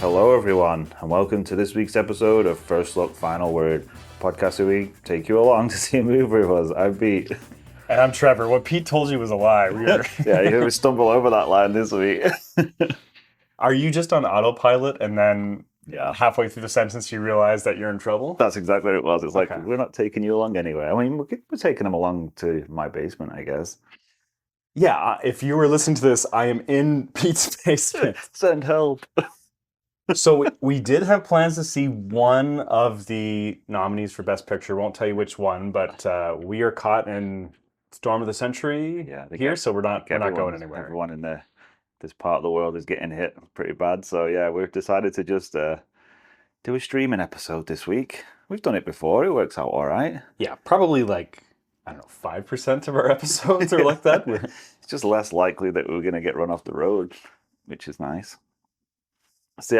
Hello, everyone, and welcome to this week's episode of First Look, Final Word, podcast where we take you along to see a movie with us. I'm Pete. And I'm Trevor. What Pete told you was a lie. Yeah, you stumble over that line this week. Are you just on autopilot and then halfway through the sentence you realize that you're in trouble? That's exactly what it was. It's like, Okay. we're not taking you along anywhere. I mean, we're taking them along to my basement, I guess. Yeah, if you were listening to this, I am in Pete's basement. Send help. So we did have plans to see one of the nominees for Best Picture. Won't tell you which one, but we are caught in Storm of the Century here, so we're not going anywhere. Everyone in this part of the world is getting hit pretty bad. So yeah, we've decided to just do a streaming episode this week. We've done it before. It works out all right. Yeah, probably like, I don't know, 5% of our episodes are like that. It's just less likely that we're going to get run off the road, which is nice. So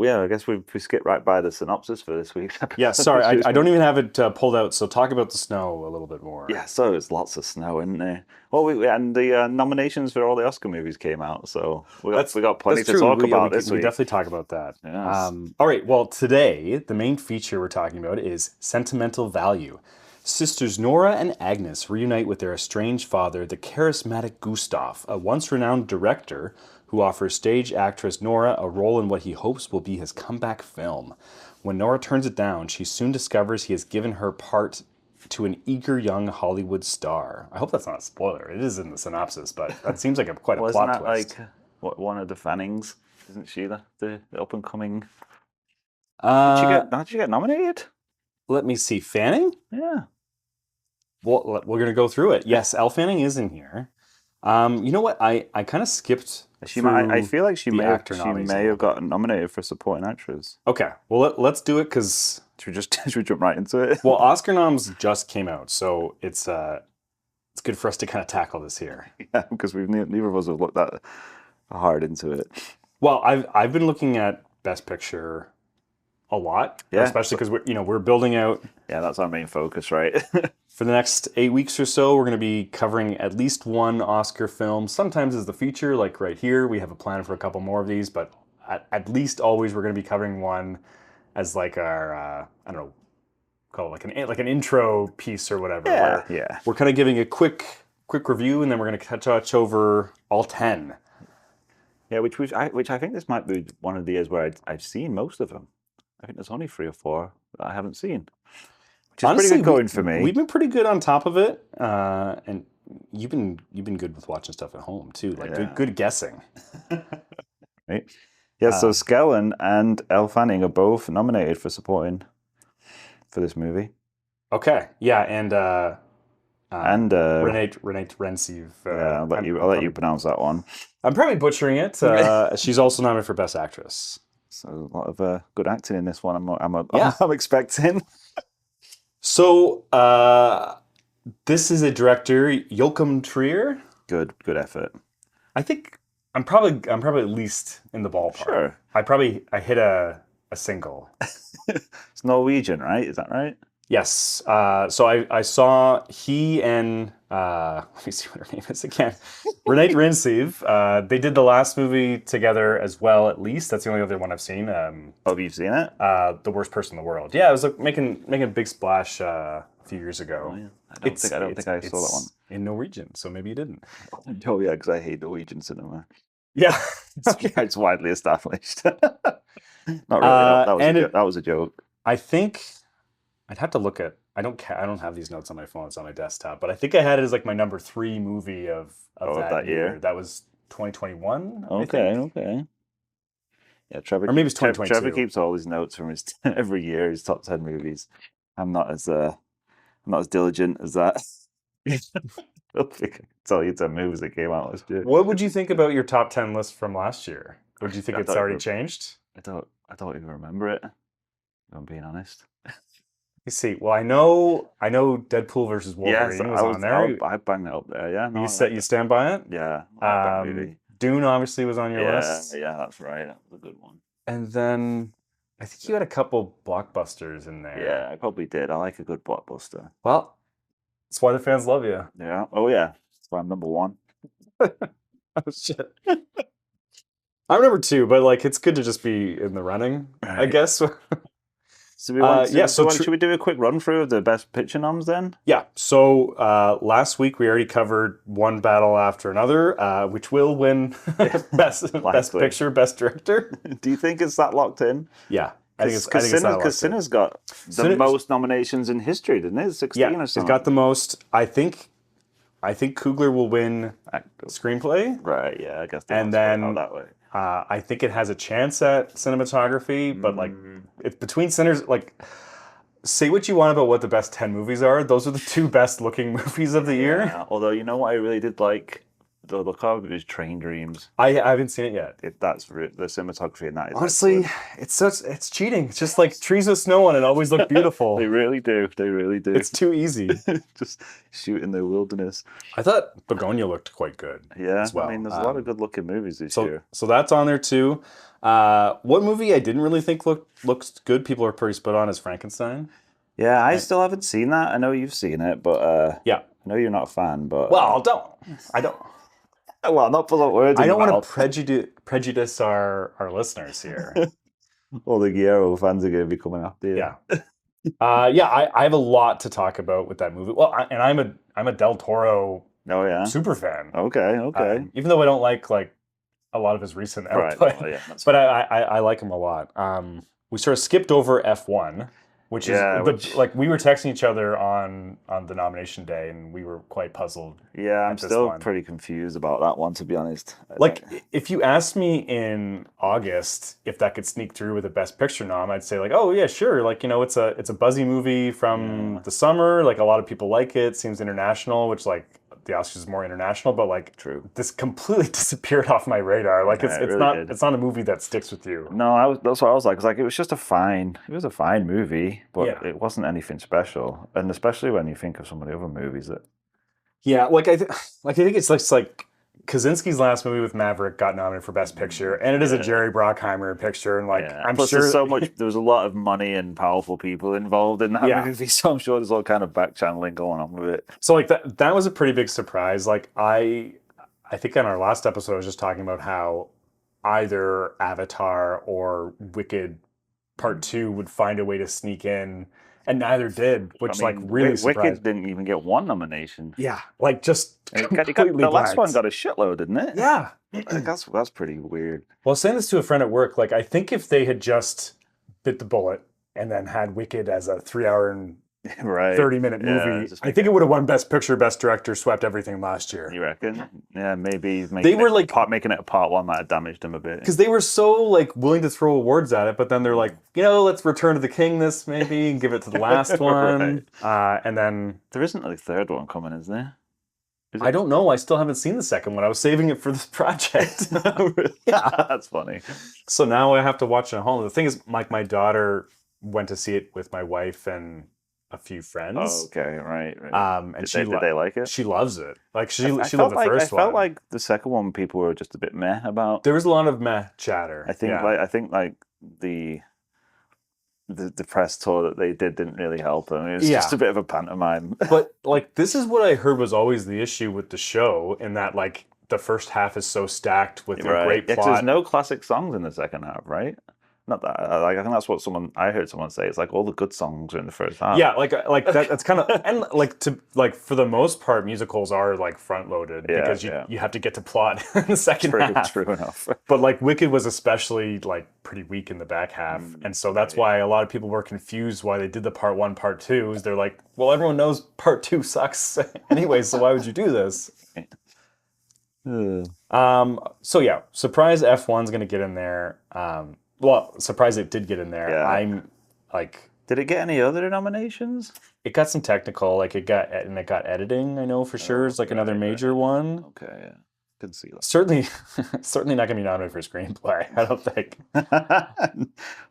yeah, I guess we skipped right by the synopsis for this week's episode. Yeah, sorry, I don't even have it pulled out, so talk about the snow a little bit more. Yeah, so there's lots of snow in there. Well, and the nominations for all the Oscar movies came out, so we got plenty to talk about this week. We definitely talk about that. Yes. All right, well, today, the main feature we're talking about is Sentimental Value. Sisters Nora and Agnes reunite with their estranged father, the charismatic Gustav, a once renowned director who offers stage actress Nora a role in what he hopes will be his comeback film. When Nora turns it down, she soon discovers he has given her part to an eager young Hollywood star. I hope that's not a spoiler. It is in the synopsis, but that seems like quite a plot twist. Isn't that like one of the Fannings? Isn't she the up and coming? Did she get nominated? Let me see. Fanning? Yeah. Well, we're going to go through it. Yes, Elle Fanning is in here. You know what? I kind of skipped. I feel like she may have gotten nominated for supporting actress. Okay, well let's do it because should we jump right into it? Well, Oscar noms just came out, so it's good for us to kind of tackle this here. Yeah, because neither of us have looked that hard into it. Well, I've been looking at Best Picture a lot, especially because we're building out. Yeah, that's our main focus, right? For the next 8 weeks or so, we're going to be covering at least one Oscar film. Sometimes as the feature, like right here, we have a plan for a couple more of these, but at least always we're going to be covering one as like our, I don't know, call it like an intro piece or whatever. Yeah. We're kind of giving a quick review, and then we're going to touch over all 10. Yeah, which I think this might be one of the years where I've seen most of them. I think there's only 3 or 4 that I haven't seen. Which is honestly pretty good going for me. We've been pretty good on top of it, and you've been good with watching stuff at home too. Like good guessing. Right. Yeah. So Stellan and Elle Fanning are both nominated for supporting for this movie. Okay. Yeah, and Renate Reinsve. Yeah, I'll let you pronounce that one. I'm probably butchering it. She's also nominated for Best Actress. So a lot of good acting in this one. I'm expecting. So this is a director, Joachim Trier. Good effort. I think I'm probably at least in the ballpark. Sure. I hit a single. It's Norwegian, right? Is that right? Yes. So I saw he and let me see what her name is again. Renate Reinsve. They did the last movie together as well. At least that's the only other one I've seen. Have you seen it? The Worst Person in the World. Yeah, it was like making a big splash a few years ago. Oh, yeah. I don't think I saw that one. In Norwegian, so maybe you didn't. Oh yeah, because I hate Norwegian cinema. Yeah, it's widely established. Not really. That was a joke. I think I'd have to look at. I don't have these notes on my phone. It's on my desktop, but I think I had it as like my number 3 movie of that year. That was 2021. Okay. Yeah, Trevor. Or maybe it's 2022. Trevor keeps all his notes from his every year, his top 10 movies. I'm not as diligent as that. I don't think I can tell you 10 movies that came out last year. What would you think about your top 10 list from last year? Would you think it's already changed? I don't even remember it, if I'm being honest. You see, well, I know Deadpool versus Wolverine was on there. I banged that up there, yeah. No, you stand by it? Yeah. That movie. Dune obviously was on your list. Yeah, that's right. That was a good one. And then I think you had a couple blockbusters in there. Yeah, I probably did. I like a good blockbuster. Well, that's why the fans love you. Yeah. Oh, yeah. That's why I'm number 1. Oh, shit. I'm number 2, but like it's good to just be in the running, I Right. guess. So we want to, Yeah, so should we do a quick run through of the best picture noms then? Yeah. So last week we already covered one battle after another, which will win best Likely. picture, best director. Do you think it's that locked in? Yeah, I think it's that locked in. Sinner's got the most nominations in history, didn't it? 16 Yeah, or it's something. got the most. I think Coogler will win screenplay, Right? Yeah, I guess. and then out that way. I think it has a chance at cinematography, but like it's between Sinners. Like, say what you want about what the best 10 movies are. Those are the 2 best looking movies of the year. Yeah, although you know what I really did like the look of it was Train Dreams. I haven't seen it yet. The cinematography in that is Honestly, it's cheating. It's just like trees with snow on it always look beautiful. They really do. They really do. It's too easy. Just shoot in the wilderness. I thought Begonia looked quite good. Yeah, as well. I mean, there's a lot of good-looking movies this year. So that's on there too. What movie I didn't really think looks good? People are pretty split on is Frankenstein. Yeah, I still haven't seen that. I know you've seen it, but yeah, I know you're not a fan. But well, I don't. Well, not put words. I don't want to prejudice our listeners here. All the Guillermo fans are going to be coming after you. Yeah. I have a lot to talk about with that movie. Well, and I'm a Del Toro super fan. Okay. Even though I don't like a lot of his recent output, right. Well, yeah, but I like him a lot. We sort of skipped over F1, which is like we were texting each other on the nomination day, and we were quite puzzled. Yeah, I'm still pretty confused about that one, to be honest. Like, if you asked me in August if that could sneak through with a Best Picture nom, I'd say like, oh yeah, sure. Like, you know, it's a buzzy movie from the summer. Like, a lot of people like it. Seems international, which like the Oscars is more international, but like this completely disappeared off my radar. Like it's not a movie that sticks with you. No, that's what I was like. 'Cause, like, it was a fine movie, but it wasn't anything special. And especially when you think of some of the other movies that. Yeah, like I think it's like Kaczynski's last movie with Maverick got nominated for Best Picture, and it is a Jerry Bruckheimer picture, and I'm sure there was a lot of money and powerful people involved in that movie, so I'm sure there's all kind of back channeling going on with it. So like that was a pretty big surprise. Like I think on our last episode I was just talking about how either Avatar or Wicked Part 2 would find a way to sneak in. And neither did, which really surprised. Wicked didn't even get one nomination. Yeah, like just completely the last one got a shitload, didn't it? Yeah, that's pretty weird. Well, I was saying this to a friend at work. Like, I think if they had just bit the bullet and then had Wicked as a 3-hour and 30-minute movie, I think it would have won Best Picture, Best Director, swept everything last year. You reckon? Yeah, maybe. They were making it a part 1 might have damaged them a bit because they were so like willing to throw awards at it, but then they're like, you know, let's Return to the King this maybe and give it to the last one, and then there isn't a third one coming, is there? I don't know. I still haven't seen the second one. I was saving it for this project. Yeah, that's funny. So now I have to watch it at home. The thing is, my daughter went to see it with my wife and a few friends. Oh, okay, right. And did they like it? She loves it. Like she loved the first one. I felt like the second one people were just a bit meh about. There was a lot of meh chatter. I think the press tour that they didn't really help them. It was just a bit of a pantomime. But like this is what I heard was always the issue with the show, in that like the first half is so stacked with a great plot. There's no classic songs in the second half, right? Not that. I think that's what I heard someone say. It's like all the good songs are in the first half. Yeah, like that's kind of, and like for the most part, musicals are like front loaded because you have to get to plot in the second half. True enough. But like Wicked was especially like pretty weak in the back half, and so that's why a lot of people were confused why they did the part 1, part 2. Is they're like, well, everyone knows part 2 sucks anyway, so why would you do this? So yeah, surprise F1's gonna get in there. Well, surprised it did get in there. Yeah. I'm like, did it get any other nominations? It got some technical, like it got editing. I know for sure it's like another major one. Okay, yeah, can see that. Certainly not gonna be nominated for screenplay. I don't think.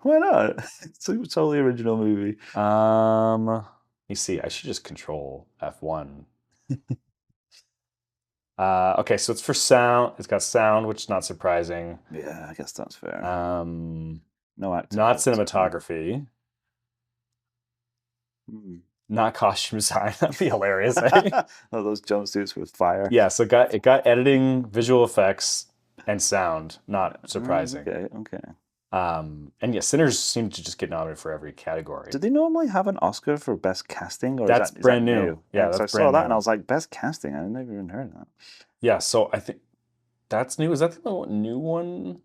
Why not? It's a totally original movie. You see, I should just control F1. Okay, so it's for sound. It's got sound, which is not surprising. Yeah, I guess that's fair. No acting. Not cinematography. Not costume design. That'd be hilarious. Eh? Oh, those jumpsuits with fire. Yeah, so it got editing, visual effects, and sound. Not surprising. Okay. And yeah, Sinners seem to just get nominated for every category. Do they normally have an Oscar for best casting, or That's is brand that new. Yeah, so I that's saw brand that new. and I was like, best casting. I never even heard of that. Yeah, so I think that's new. Is that the new one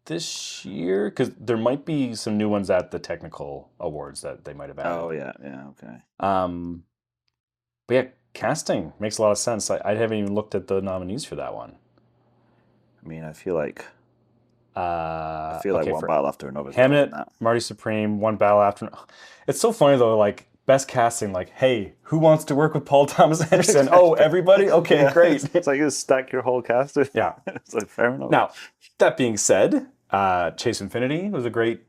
this year? Because there might be some new ones at the technical awards that they might have added. Oh yeah, okay. But yeah, casting makes a lot of sense. I haven't even looked at the nominees for that one. I mean, I feel like okay, one battle after another. Hamnet, Marty Supreme, One Battle After. It's so funny though, like best casting, like, hey, who wants to work with Paul Thomas Anderson? Oh, everybody? Okay, Yeah, great. It's like you stack your whole cast. Yeah. It's like fair enough. Now, that being said, Chase Infinity was a great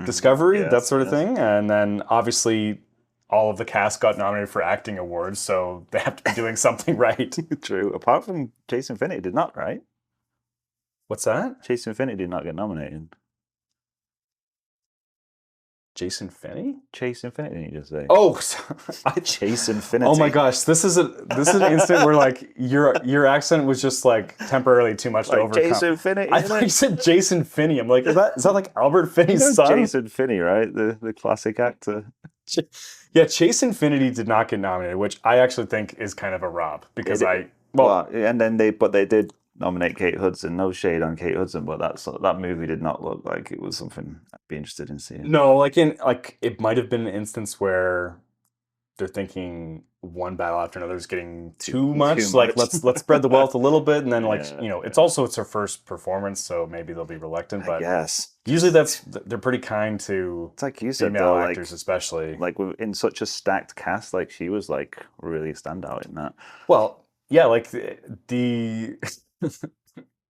discovery, that sort of thing. And then obviously all of the cast got nominated for acting awards, so they have to be doing something right. True. Apart from Chase Infinity did not, right? What's that? Chase Infinity did not get nominated. Jason Finney? Chase Infinity, you just say. Oh, Chase Infinity. Oh my gosh, this is an instant where like your accent was just like temporarily too much to overcome. Jason Infinity. I thought you said Jason Finney. I'm like, is that like Albert Finney's son? Jason Finney, right? The classic actor. Yeah, Chase Infinity did not get nominated, which I actually think is kind of a rob because and then they did nominate Kate Hudson. No shade on Kate Hudson, but that movie did not look like it was something I'd be interested in seeing. No, it might have been an instance where they're thinking One Battle After Another is getting too much. Like let's spread the wealth a little bit, and then it's her first performance, so maybe they'll be reluctant. But yes, usually they're pretty kind to. It's like you said, female actors, especially like in such a stacked cast. Like she was like really a standout in that. Well, yeah, like the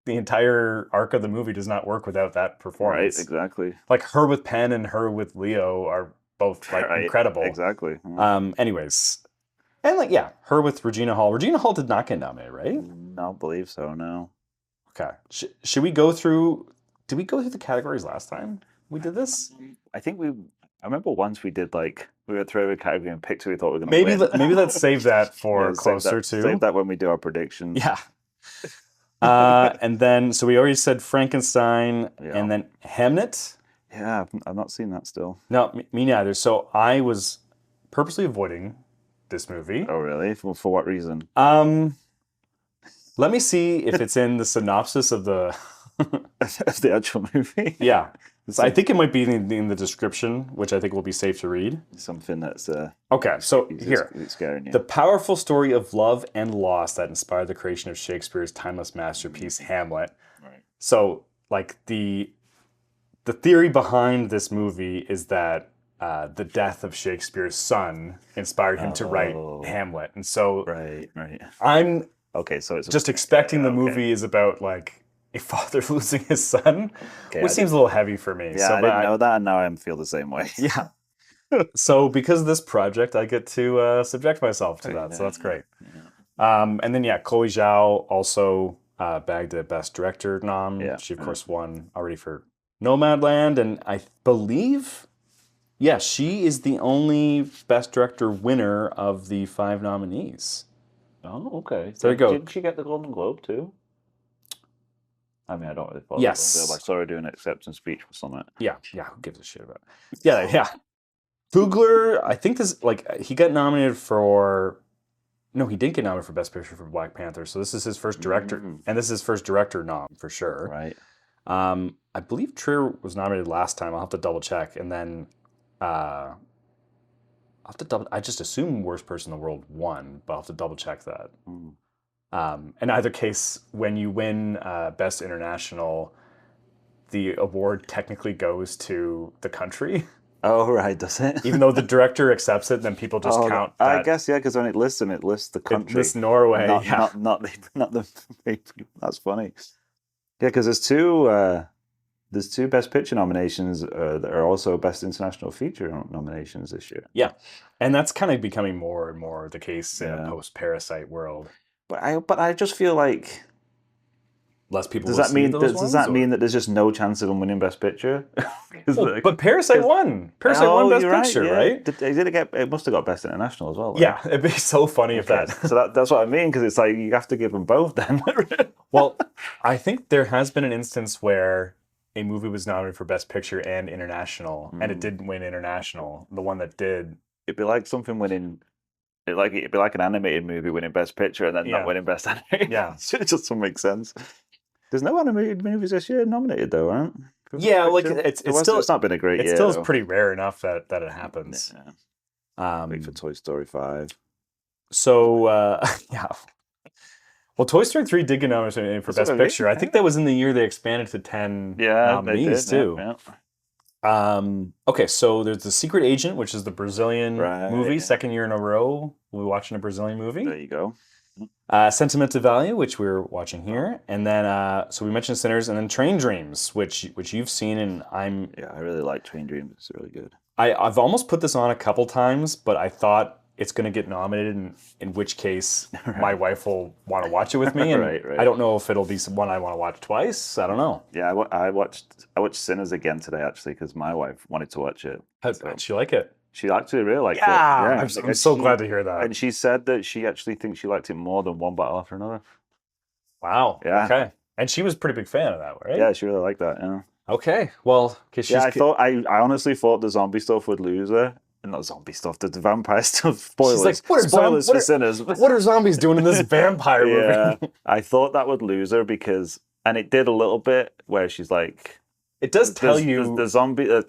the entire arc of the movie does not work without that performance. Right, exactly. Like her with Penn and her with Leo are both like incredible. Exactly. Anyways, and her with Regina Hall. Regina Hall did not get nominated, right? I don't believe so. No. Okay. Should we go through? Did we go through the categories last time we did this? I think I remember once we did we went through every category and picked who we thought we were going to win. Maybe let's save that for closer to. Save that when we do our predictions. Yeah. And then, so we already said Frankenstein, and then Hamnet. Yeah, I've not seen that still. No, me neither. So I was purposely avoiding this movie. Oh, really? For what reason? Let me see if it's in the synopsis of the of the actual movie. Yeah. So I think it might be in the description, which I think will be safe to read. Something that's okay. So here, it's scaring you. The powerful story of love and loss that inspired the creation of Shakespeare's timeless masterpiece, Hamlet. Right. So, like the theory behind this movie is that the death of Shakespeare's son inspired him to write Hamlet, and so right. I'm so it's just expecting the movie is about like a father losing his son, which seems a little heavy for me. Yeah, I didn't know that, and now I feel the same way. Yeah. So because of this project, I get to subject myself to that, so that's great. Yeah. And then Chloe Zhao also bagged a Best Director nom. Yeah. She of course won already for Nomadland, and I believe, she is the only Best Director winner of the 5 nominees. Oh, okay. So there you go. Didn't she get the Golden Globe too? I mean, I don't really follow. Yes. I saw her doing an acceptance speech for something. Yeah. Who gives a shit about it? Yeah. Fugler, I think he got nominated for. No, he didn't get nominated for Best Picture for Black Panther. So this is his first director, and this is his first director nom for sure. Right. I believe Trier was nominated last time. I'll have to double check, and then I'll have to double. I just assume Worst Person in the World won, but I'll have to double check that. In either case, when you win Best International, the award technically goes to the country. Oh, right, does it? Even though the director accepts it, then people just count that. I guess, because when it lists them, it lists the country. It lists Norway, not the that's funny. Yeah, because there's two Best Picture nominations that are also Best International Feature nominations this year. Yeah, and that's kind of becoming more and more the case in a post-Parasite world. But I just feel like less people Does will that see mean those does ones, that or- mean that there's just no chance of him winning Best Picture? Well, but Parasite won. Parasite won Best Picture, right? It must have got Best International as well. Though. Yeah, it'd be so funny if that. So that's what I mean, because it's like you have to give them both then. Well, I think there has been an instance where a movie was nominated for Best Picture and International, and it didn't win International. The one that did. It'd be like something winning. It'd be like an animated movie winning Best Picture and then not winning Best Animated. Yeah. It just doesn't make sense. There's no animated movies this year nominated though, right? Yeah, like it's not been a great year. It still is pretty rare enough that it happens. Yeah. Wait for Toy Story 5. So yeah. Well, Toy Story 3 did get nominated for Best Picture. I think that was in the year they expanded to 10 nominees too. Okay, so there's The Secret Agent, which is the Brazilian movie, second year in a row we're watching a Brazilian movie. There you go. Sentimental Value, which we're watching here, and then so we mentioned Sinners, and then Train Dreams, which you've seen, and I really like Train Dreams. It's really good. I've almost put this on a couple times, but I thought it's going to get nominated, in which case my wife will want to watch it with me, and I don't know if it'll be one I want to watch twice. I don't know. Yeah, I watched Sinners again today actually because my wife wanted to watch it. How'd she like it? She actually really liked it. Yeah, I'm so glad to hear that. And she said that she actually thinks she liked it more than One Battle After Another. Wow. Yeah. Okay. And she was a pretty big fan of that, right? Yeah, she really liked that. Yeah. Okay. Well, I honestly thought the zombie stuff would lose her. Not zombie stuff, the vampire stuff. Spoilers. She's like, Spoilers for Sinners. What are zombies doing in this vampire movie? Yeah, I thought that would lose her and it did a little bit where she's like, it does tell you the zombie. It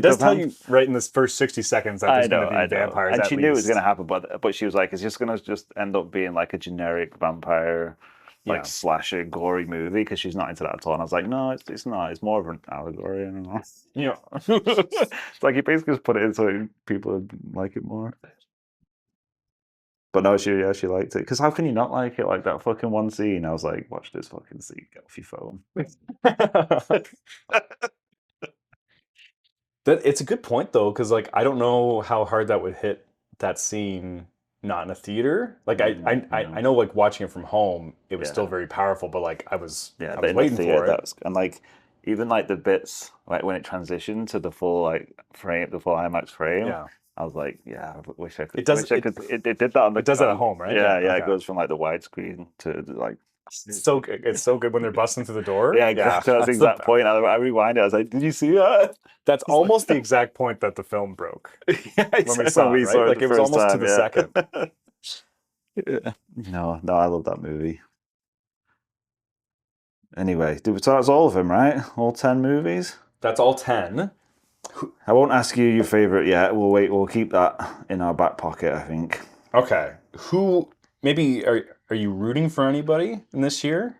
does tell you right in this first 60 seconds that there's going to be vampires. And she knew it was going to happen, but she was like, it's just going to end up being like a generic vampire, like slasher, gory movie because she's not into that at all. And I was like, no, it's not. It's more of an allegory. I don't know. Yeah, it's like you basically just put it in so people would like it more. But no, she liked it. Because how can you not like it? Like that fucking one scene. I was like, watch this fucking scene. Get off your phone. It's a good point though, because like I don't know how hard that would hit that scene not in a theater. Like I know like watching it from home, it was still very powerful. But like I was waiting for it. And like even like the bits like when it transitioned to the full frame, the full IMAX frame. Yeah. I was like, I wish I could. It did that on the. It does that at home, right? Yeah. It goes from like the widescreen to like. It's so good when they're busting through the door. Yeah, exactly. That's the exact point. I rewind it. I was like, "Did you see that?" That's almost the exact point that the film broke. Yeah, when we saw it, right? Like it was almost to the second. No, I love that movie. Anyway, so that's all of them, right? All 10 movies. That's all 10. I won't ask you your favorite yet. We'll wait. We'll keep that in our back pocket, I think. Okay. Who? Maybe are you rooting for anybody in this year?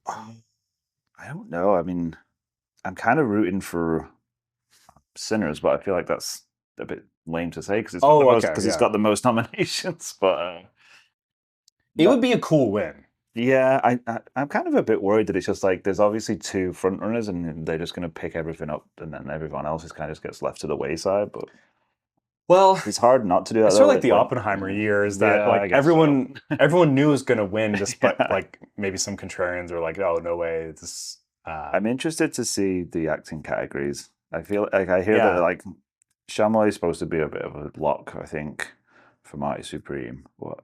I don't know. I mean, I'm kind of rooting for Sinners, but I feel like that's a bit lame to say because it's got the most nominations. But it would be a cool win. Yeah, I'm kind of a bit worried that it's just like there's obviously 2 frontrunners and they're just going to pick everything up and then everyone else just kind of gets left to the wayside. But it's hard not to do that. It's sort of like the Oppenheimer year is that like everyone knew it was going to win, despite like maybe some contrarians were like, oh no way. I'm interested to see the acting categories. I feel like I hear that like Shyamalan is supposed to be a bit of a lock, I think, for Marty Supreme. But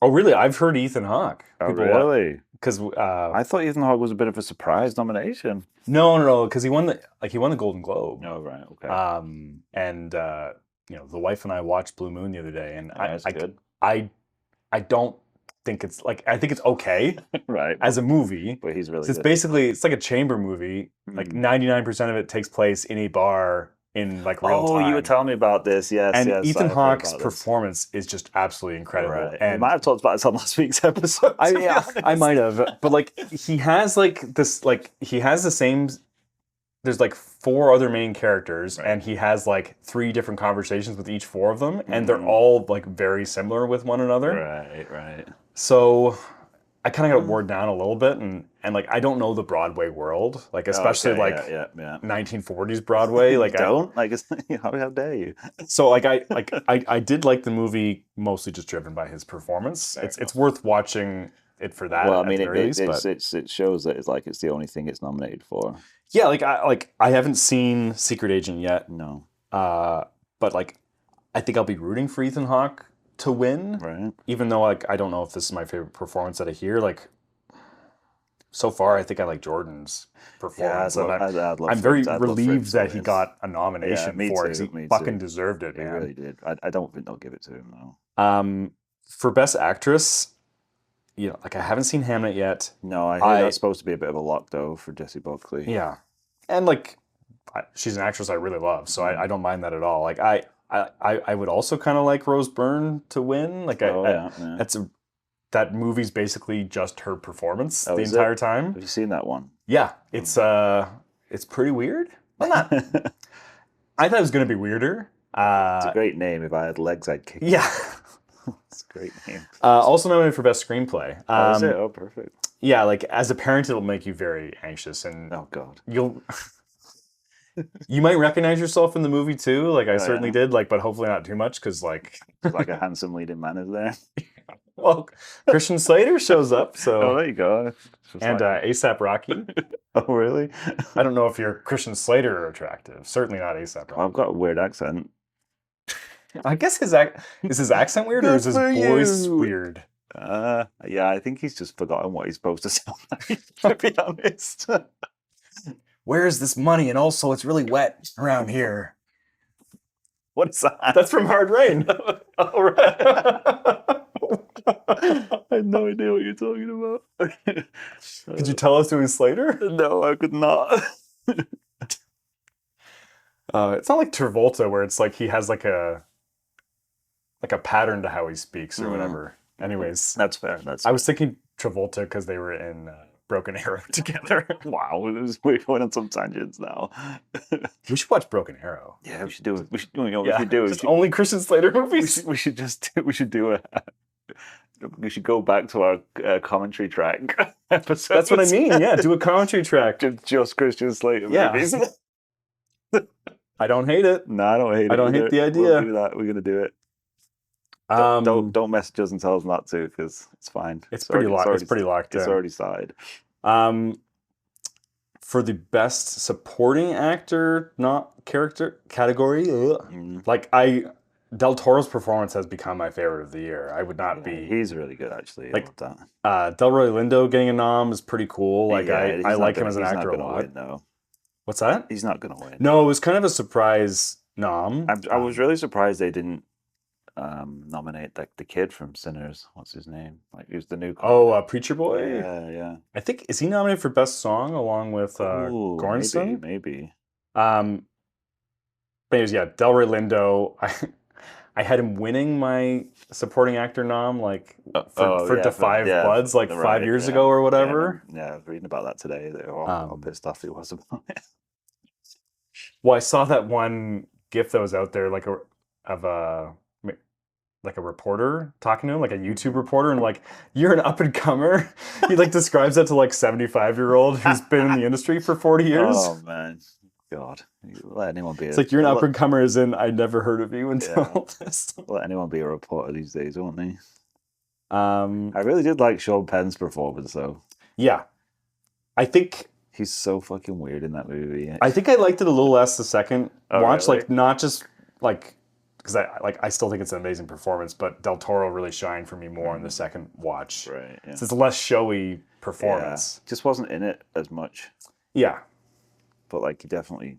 oh, really? I've heard Ethan Hawke. Oh, really? Because I thought Ethan Hawke was a bit of a surprise nomination. No, because he won the Golden Globe. Oh, right, okay. And the wife and I watched Blue Moon the other day, and I don't think it's like I think it's okay, right, as a movie. But he's really. It's like a chamber movie. Like 99% of it takes place in a bar. In like real time. Oh, you were telling me about this, yes. And Ethan Hawke's performance is just absolutely incredible. Right. And you might have talked about this on last week's episode. I might have, but like he has like this, like he has the same. There's like 4 other main characters, and he has like 3 different conversations with each 4 of them, and they're all like very similar with one another. Right. So I kind of got worn down a little bit, and like I don't know the Broadway world, like especially 1940s Broadway. Like how dare you? So like I did like the movie mostly just driven by his performance. It's worth watching it for that. Well, I at mean, the very least, but it shows that it's the only thing it's nominated for. yeah, I haven't seen Secret Agent yet, No, but like I think I'll be rooting for Ethan Hawke to win, right? even though like I don't know if this is my favorite performance out of here. Like so far, I think I like Jordan's performance, and I'd love I'm for him very to- I'd love for him relieved to that he win. got a Yeah, nomination me for it too. because he Me fucking too. deserved it, He man. really did. I don't think they'll give it to him though. For Best Actress, you know, like I haven't seen Hamnet yet. No, I heard that's supposed to be a bit of a lock though for Jessie Buckley. Yeah, and like she's an actress I really love, so I don't mind that at all. Like I would also kind of like Rose Byrne to win. Like that movie's basically just her performance the entire time. Have you seen that one? Yeah, it's pretty weird. Well, not. I thought it was gonna be weirder. It's a great name. If I had legs, I'd kick. Yeah. It's a great name. Also nominated for Best Screenplay. Is it? Oh, perfect. Yeah, like as a parent, it'll make you very anxious, and Oh God, you might recognize yourself in the movie too. Like I certainly did. Like, but hopefully not too much, because like a handsome leading man is there. Well, Christian Slater shows up. So oh, there you go. And ASAP Rocky. Oh, really? I don't know if you're Christian Slater or attractive. Certainly not ASAP Rocky. I've got a weird accent. I guess is his accent weird or is his voice weird? Yeah, I think he's just forgotten what he's supposed to sound like, to be honest. Where is this money? And also, it's really wet around here. What is that? That's from Hard Rain. All right. I had no idea what you're talking about. Could you tell us who is Slater? No, I could not. It's not like Travolta, where it's like he has like a pattern to how he speaks or whatever. Anyways, that's fair. I was thinking Travolta because they were in Broken Arrow together. Wow, we're going on some tangents now. We should watch Broken Arrow. Yeah, we should do it. We should do it. Only Christian Slater movies. We should do it. We should go back to our commentary track episode. That's what I mean. Yeah, do a commentary track. Just Christian Slater movies. I don't hate it. No, I don't hate it. I don't hate the idea. We'll do that. We're gonna do it. Don't message us and tell us not to, because it's fine. It's pretty locked in. It's already started. For the best supporting actor, not character category, like Del Toro's performance has become my favorite of the year. I would not be. He's really good, actually. Like Delroy Lindo getting a nom is pretty cool. Like I like him as an actor a lot. Win, though. What's that? He's not gonna win. No, it was kind of a surprise nom. I was really surprised they didn't nominate the kid from Sinners. What's his name? Like he was the new. Preacher Boy. Yeah. I think is he nominated for best song along with Goranson? Maybe. But anyways, yeah, Delroy Lindo. I had him winning my supporting actor nom for Da 5 Bloods 5 years ago or whatever. Yeah, I was reading about that today. How pissed off he was about it. Well, I saw that one GIF that was out there, of a reporter talking to him, like a YouTube reporter, and like, you're an up and comer. He describes that to 75-year-old who's been in the industry for 40 years. Oh man, God, let anyone be. It's like you're an up and comer, as in I never heard of you until this. Let anyone be a reporter these days, won't they? I really did like Sean Penn's performance, though. Yeah, I think he's so fucking weird in that movie. I think I liked it a little less the second watch, really? Not just because I still think it's an amazing performance, but Del Toro really shined for me more in the second watch. Right. Yeah. So it's a less showy performance. Yeah. Just wasn't in it as much. Yeah. But he definitely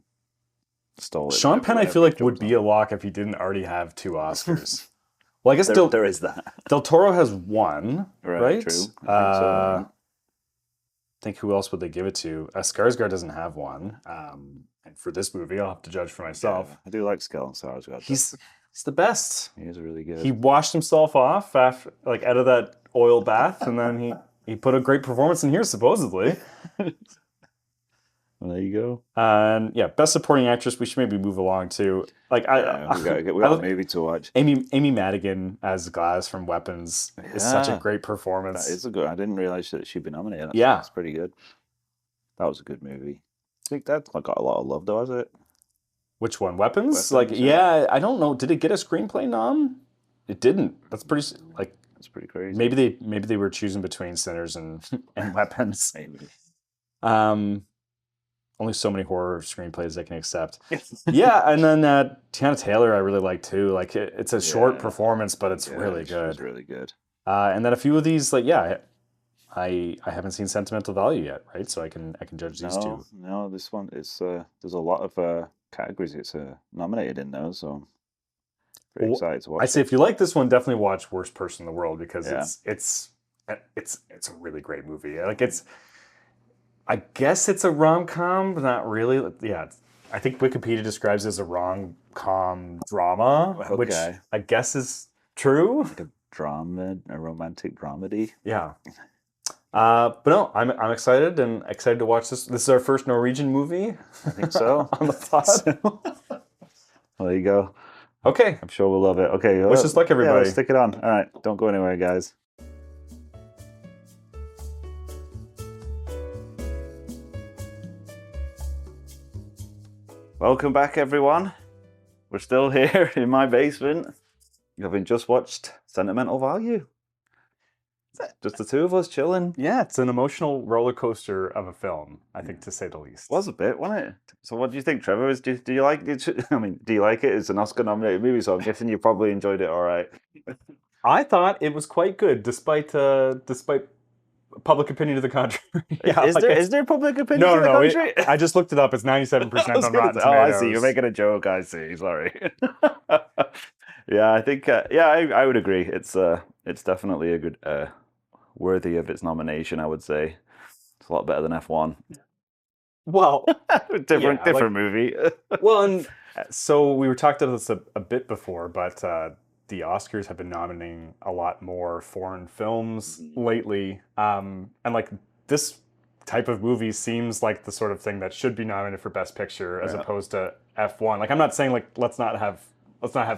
stole it. Sean Penn, I feel like would be a lock if he didn't already have 2 Oscars. Well, I guess there is that. Del Toro has 1, right? True. I think who else would they give it to? Skarsgård doesn't have 1. And for this movie, I'll have to judge for myself. Yeah, I do like Stellan Skarsgård. He's the best. He is really good. He washed himself off after, out of that oil bath, and then he put a great performance in here, supposedly. Well, there you go. And yeah, best supporting actress. We should maybe move along to we got a movie to watch. Amy Madigan as Gladys from Weapons is such a great performance. That is I didn't realize that she'd been nominated. That's pretty good. That was a good movie. I think that got a lot of love, though, has it? Which one? Weapons? I don't know. Did it get a screenplay nom? It didn't. That's pretty. It's pretty crazy. Maybe they were choosing between sinners and weapons. Maybe. Only so many horror screenplays they can accept. Yeah, and then Tiana Taylor I really like too. Like it's a short performance, but it's really good. It's really good. And then a few of these, like I haven't seen Sentimental Value yet, right? So I can judge these two. No, this one is there's a lot of categories it's nominated in those, so pretty excited to watch. I say if you like this one, definitely watch Worst Person in the World because it's a really great movie. Like I guess it's a rom-com, but not really. Yeah, I think Wikipedia describes it as a rom-com drama, which I guess is true. Like a drama, a romantic dramedy. Yeah. But no, I'm excited and excited to watch this. This is our first Norwegian movie. I think so. On the pod. Well, there you go. Okay. I'm sure we'll love it. Okay. Wish us luck, everybody. Yeah, let's stick it on. All right. Don't go anywhere, guys. Welcome back, everyone. We're still here in my basement. Having just watched Sentimental Value. Just the two of us chilling. Yeah, it's an emotional roller coaster of a film, I think, to say the least. Was a bit, wasn't it? So, what do you think, Trevor? Do you like it? I mean, do you like it? It's an Oscar-nominated movie, so I'm guessing you probably enjoyed it all right. I thought it was quite good, despite public opinion to the contrary. Yeah, is there public opinion to the contrary? I just looked it up. It's 97% on Rotten Tomatoes. Oh, I see. You're making a joke. I see. Sorry. Yeah, I think. I would agree. It's definitely a good, worthy of its nomination. I would say it's a lot better than F1. Well, different movie. Well, and so we were talking about this a bit before, but the Oscars have been nominating a lot more foreign films lately, and like this type of movie seems like the sort of thing that should be nominated for Best Picture as opposed to F1. Like, I'm not saying like let's not have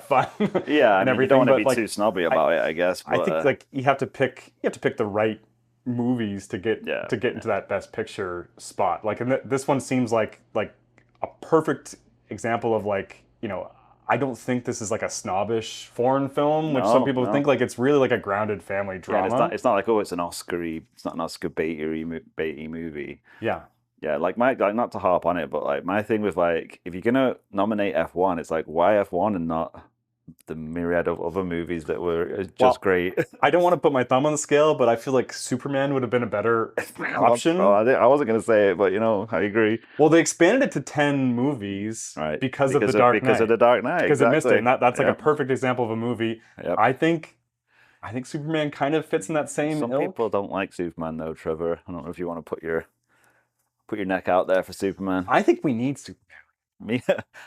fun. Yeah, and everything. You don't want to be like, too snobby about it, I guess. But, I think like you have to pick the right movies to get into that Best Picture spot. Like, and this one seems like a perfect example of like, you know, I don't think this is like a snobbish foreign film, which some people think. Like, it's really like a grounded family drama. Yeah, it's not like, oh, it's an Oscar-y, it's not an Oscar baity movie. Yeah. Yeah, like not to harp on it, but like my thing with like, if you're gonna nominate F1, it's like, why F1 and not the myriad of other movies that were just great? I don't want to put my thumb on the scale, but I feel like Superman would have been a better option. I wasn't gonna say it, but you know, I agree. Well, they expanded it to 10 movies because of The Dark Knight. Because of The Dark Knight. Because it missed it, and that's like a perfect example of a movie. Yep. I think Superman kind of fits in that same Some people don't like Superman though, Trevor. I don't know if you want to put your neck out there for Superman. I think we need Superman.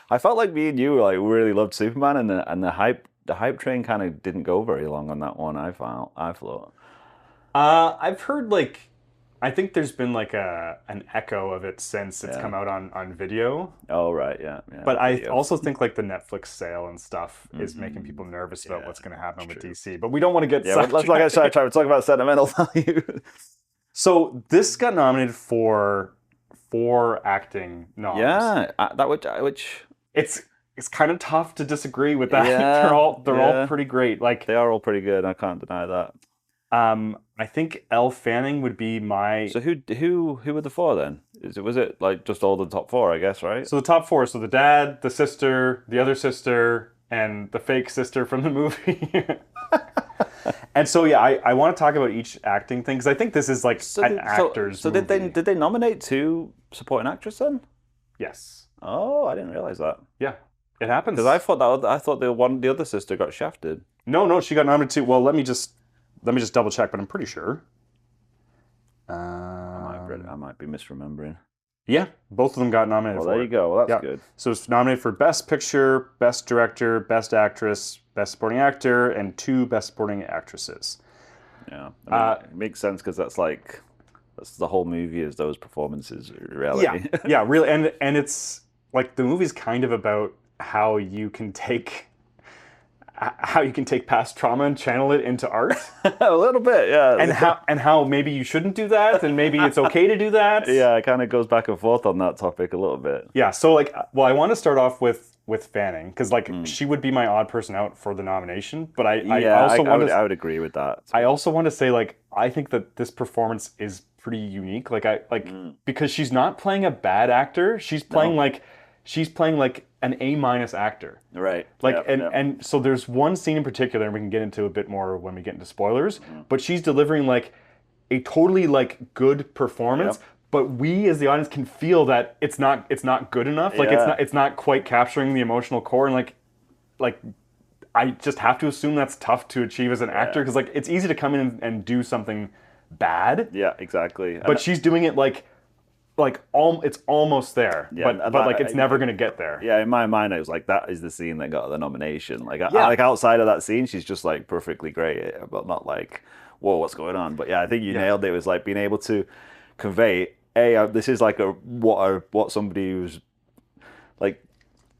I felt like me and you like really loved Superman, and the hype train kind of didn't go very long on that one. I thought. I've heard like, I think there's been like an echo of it since it's come out on video. Oh right, yeah. But I also think like the Netflix sale and stuff is making people nervous about what's going to happen with DC. But we don't want to get let's not get sidetracked. We're talking about Sentimental Value. So this got nominated for 4 acting noms. Yeah, which it's kind of tough to disagree with that. Yeah, they're all pretty great. Like, they are all pretty good. I can't deny that. I think Elle Fanning would be my. So who were the 4 then? Was it like just all the top 4? I guess, right? So the top 4. So the dad, the sister, the other sister, and the fake sister from the movie. And so I want to talk about each acting thing because I think this is like an actor's. So did they nominate 2 supporting actresses then? Yes. Oh, I didn't realize that. Yeah, it happens. Because I thought the other sister got shafted. No, she got nominated too. Well, let me just double check, but I'm pretty sure. I might be misremembering. Yeah, both of them got nominated. Well, there you go. Well, that's good. So it's nominated for Best Picture, Best Director, Best Actress, Best Supporting Actor, and 2 Best Supporting Actresses. Yeah, I mean, it makes sense because that's the whole movie is those performances in reality. Yeah, really, and it's like the movie's kind of about how you can take past trauma and channel it into art. A little bit, yeah. And how maybe you shouldn't do that, and maybe it's okay to do that. Yeah, it kind of goes back and forth on that topic a little bit. Yeah, so like, well, I want to start off with with Fanning because like she would be my odd person out for the nomination. But I Yeah, also want to I would agree with that. I also want to say like I think that this performance is pretty unique. Like because she's not playing a bad actor. She's playing like an A- actor. Right. Like Yep, and yep. and so there's one scene in particular, and we can get into a bit more when we get into spoilers. But she's delivering like a totally like good performance. Yep. But we as the audience can feel that it's not good enough. Like Yeah. it's not quite capturing the emotional core, and like I just have to assume that's tough to achieve as an actor because like it's easy to come in and do something bad. Yeah, exactly. But she's doing it it's almost there. Yeah, but like it's never gonna get there. Yeah, in my mind, it was like that is the scene that got the nomination. Like, like outside of that scene, she's just like perfectly great, but not like, whoa, what's going on? But yeah, I think you nailed it. It was like being able to convey, this is like what somebody who's like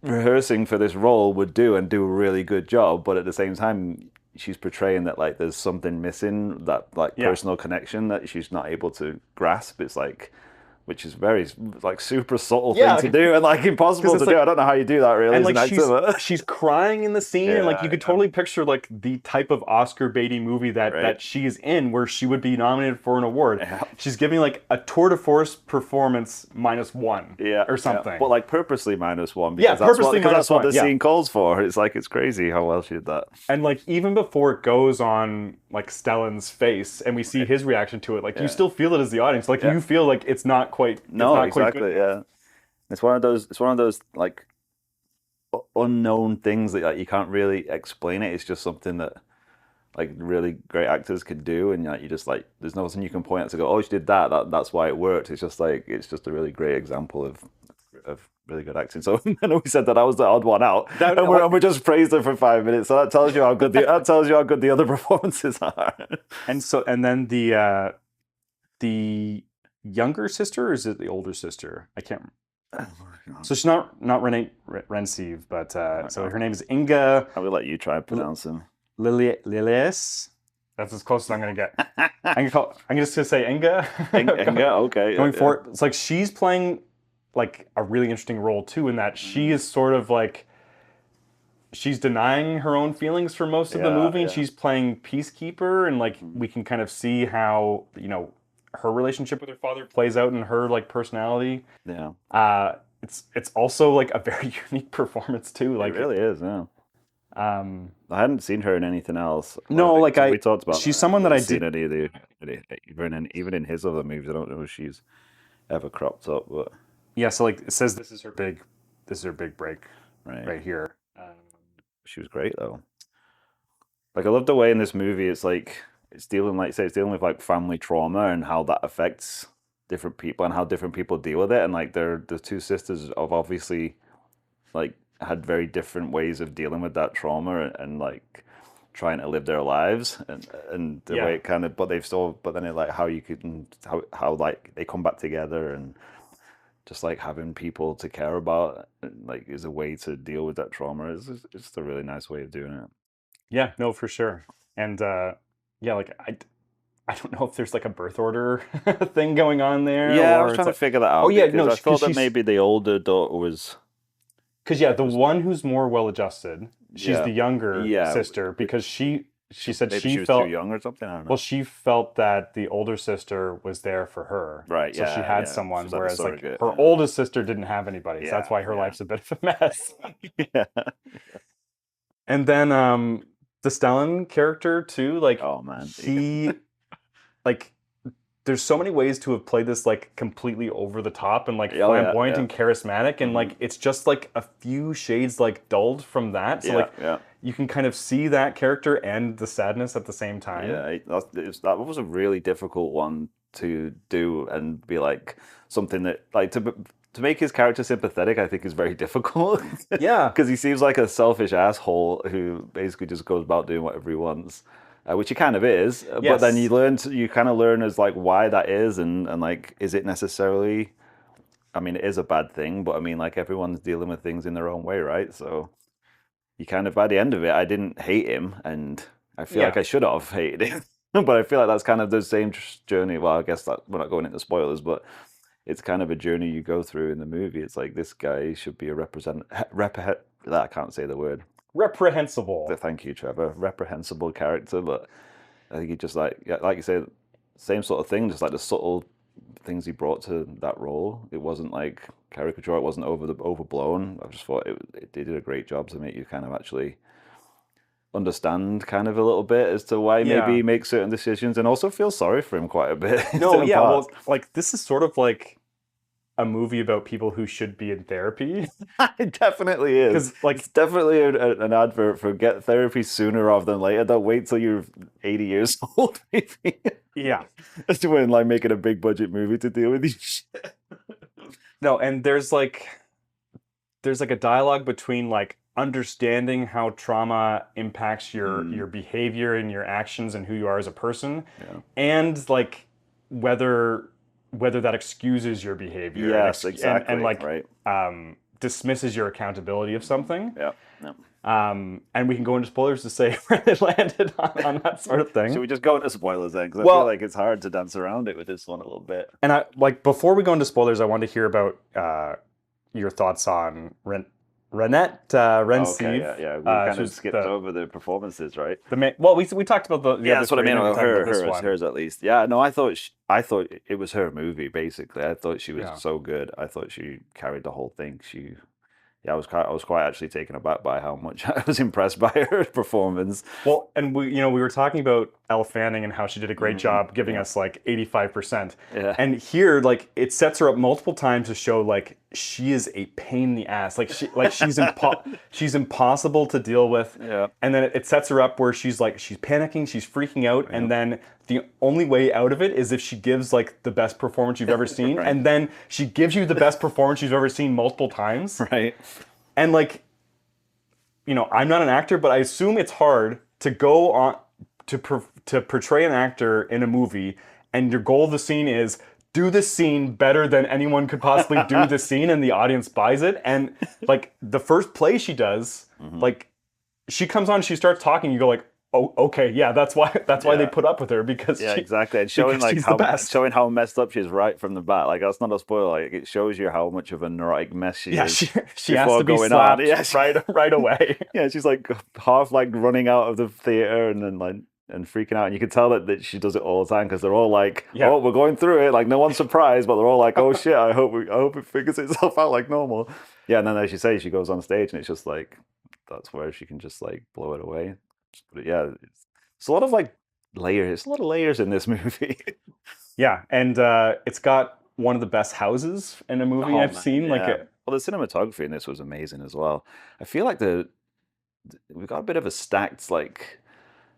rehearsing for this role would do and do a really good job, but at the same time, she's portraying that like there's something missing, that like personal connection that she's not able to grasp. It's like, which is very like super subtle thing to do and like impossible to do. I don't know how you do that really. And like she's crying in the scene, and like you could totally picture like the type of Oscar baity movie that she's in, where she would be nominated for an award. Yeah. She's giving like a tour de force performance -1 or something. But like purposely -1 because that's what the scene calls for. It's like it's crazy how well she did that. And like even before it goes on like Stellan's face and we see his reaction to it, like you still feel it as the audience. Like you feel like it's not quite exactly quite good. It's one of those like unknown things that like, you can't really explain it. It's just something that like really great actors can do, and like, you just like there's nothing you can point at to go, oh, she did that's why it worked. It's just a really great example of really good acting. So I know we said that I was the odd one out, and we just praised her for 5 minutes. So that tells you how good the other performances are. And then the younger sister, or is it the older sister? I can't remember. So she's not Renate Reinsve, but so her name is Inga. I will let you try and pronounce them. Lilleaas. That's as close as I'm gonna get. I'm just gonna say Inga. Inga, okay. Going forward, it's like she's playing like a really interesting role too, in that she is sort of like she's denying her own feelings for most of the movie, and she's playing peacekeeper, and like we can kind of see how her relationship with her father plays out in her like personality. Yeah. It's also like a very unique performance too. Like it really is. Yeah. I hadn't seen her in anything else. No, like we talked about. She's someone that I seen did. Even in his other movies, I don't know if she's ever cropped up. But yeah, so like it says this is her big break right here. She was great though. Like I love the way in this movie it's like it's dealing with like family trauma and how that affects different people and how different people deal with it. And like the two sisters have obviously like had very different ways of dealing with that trauma and like trying to live their lives and the way it kind of, but then it like how you could, how like they come back together and just like having people to care about like is a way to deal with that trauma. It's just a really nice way of doing it. Yeah, no, for sure. And like I don't know if there's like a birth order thing going on there. Yeah, I was trying to figure that out. Oh yeah, no, I thought that maybe the older daughter was. Because the one who's more well-adjusted, she's the younger sister, because she said she was felt too young or something. I don't know. Well, she felt that the older sister was there for her, right? So she had someone, like whereas like her oldest sister didn't have anybody. So that's why her life's a bit of a mess. Yeah. And then the Stellan character too, like oh man, he like. There's so many ways to have played this like completely over the top and like flamboyant and charismatic, and like it's just like a few shades like dulled from that. So you can kind of see that character and the sadness at the same time. Yeah, that was a really difficult one to do and be like something that like to make his character sympathetic. I think is very difficult. Yeah, because he seems like a selfish asshole who basically just goes about doing whatever he wants. Which he kind of is, but then you kind of learn as like why that is, and like is it necessarily? I mean, it is a bad thing, but I mean, like everyone's dealing with things in their own way, right? So you kind of by the end of it, I didn't hate him, and I feel like I should have hated him, but I feel like that's kind of the same journey. Well, I guess that we're not going into spoilers, but it's kind of a journey you go through in the movie. It's like this guy should be a I can't say the word. Reprehensible. Thank you, Trevor. Reprehensible character, but I think he just like you say, same sort of thing. Just like the subtle things he brought to that role. It wasn't like caricature. It wasn't overblown. I just thought it did a great job to make you kind of actually understand kind of a little bit as to why maybe he makes certain decisions, and also feel sorry for him quite a bit. No, yeah, well, like this is sort of like a movie about people who should be in therapy. It definitely is. Like, it's definitely an advert for get therapy sooner rather than later. Don't wait till you're 80 years old, maybe. Yeah. Just when like making a big budget movie to deal with these shit. No, and there's like a dialogue between like understanding how trauma impacts your behavior and your actions and who you are as a person, and like whether that excuses your behavior. Yes, exactly. And like right. Dismisses your accountability of something. Yeah. Yeah. And we can go into spoilers to say where they landed on that sort of thing. Should we just go into spoilers then? Because I feel like it's hard to dance around it with this one a little bit. And I like before we go into spoilers, I want to hear about your thoughts on Renate Reinsve. Okay, yeah. We kind of skipped over the performances, right? We talked about the that's what I mean. Hers at least. Yeah, no, I thought it was her movie basically. I thought she was so good. I thought she carried the whole thing. I was quite actually taken aback by how much I was impressed by her performance. Well, and we were talking about Elle Fanning and how she did a great job giving us like 85%. Yeah. And here, like, it sets her up multiple times to show like she is a pain in the ass. Like she's impossible to deal with. Yeah. And then it sets her up where she's panicking, she's freaking out, and then the only way out of it is if she gives like the best performance you've ever seen, right. and then she gives you the best performance you've ever seen multiple times. Right. And like, I'm not an actor, but I assume it's hard to go on to portray an actor in a movie, and your goal of the scene is do this scene better than anyone could possibly do the scene, and the audience buys it. And like the first play she does, like she comes on, she starts talking, you go like, oh, okay, yeah, that's why they put up with her, because exactly, and showing like showing how messed up she is right from the bat. Like that's not a spoiler. Like it shows you how much of a neurotic mess she is. She has to be slapped right away. Yeah, she's like half like running out of the theater and then and freaking out, and you can tell that she does it all the time because they're all like, "Oh, we're going through it." Like no one's surprised, but they're all like, "Oh shit, I hope it figures itself out like normal." Yeah, and then as you say, she goes on stage, and it's just like that's where she can just like blow it away. But yeah, it's a lot of like layers. A lot of layers in this movie. Yeah, and it's got one of the best houses in a movie I've seen. Yeah. Well, the cinematography in this was amazing as well. I feel like we got a bit of a stacked like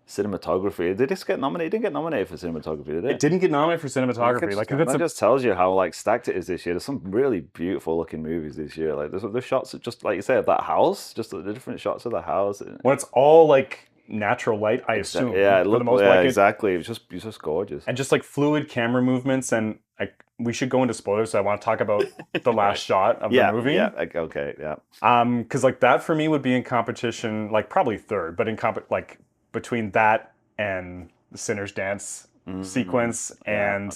cinematography. Did this get nominated? It didn't get nominated for cinematography, did it? It didn't get nominated for cinematography. That just tells you how like stacked it is this year. There's some really beautiful looking movies this year. Like the shots, just like you say, of that house, just the different shots of the house. When it's all like natural light, I assume. Yeah, it looked, exactly. It was just gorgeous. And just like fluid camera movements, and we should go into spoilers. So I want to talk about the last shot of the movie. Yeah. Okay. Yeah. Because like that for me would be in competition, like probably third, but like between that and the Sinner's Dance sequence and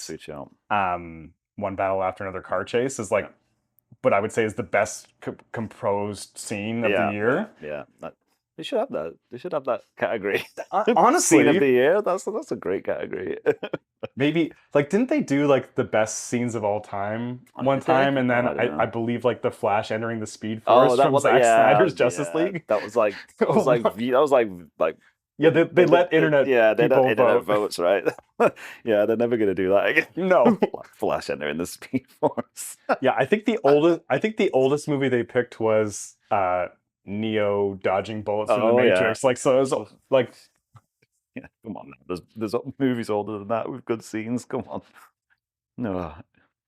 One Battle After Another car chase is like, but I would say is the best composed scene of the year. Yeah. They should have that. They should have that category. Honestly, scene of the year. That's a great category. Maybe like didn't they do like the best scenes of all time one time, and then I believe like the Flash entering the Speed Force from Zack Snyder's Justice League. That was like yeah, they let internet they people let internet votes, right? Yeah, they're never gonna do that again. No. Flash entering the Speed Force. Yeah, I think the oldest movie they picked was Neo dodging bullets from the Matrix. Like so, it was like, yeah, come on, there's movies older than that with good scenes. Come on, no.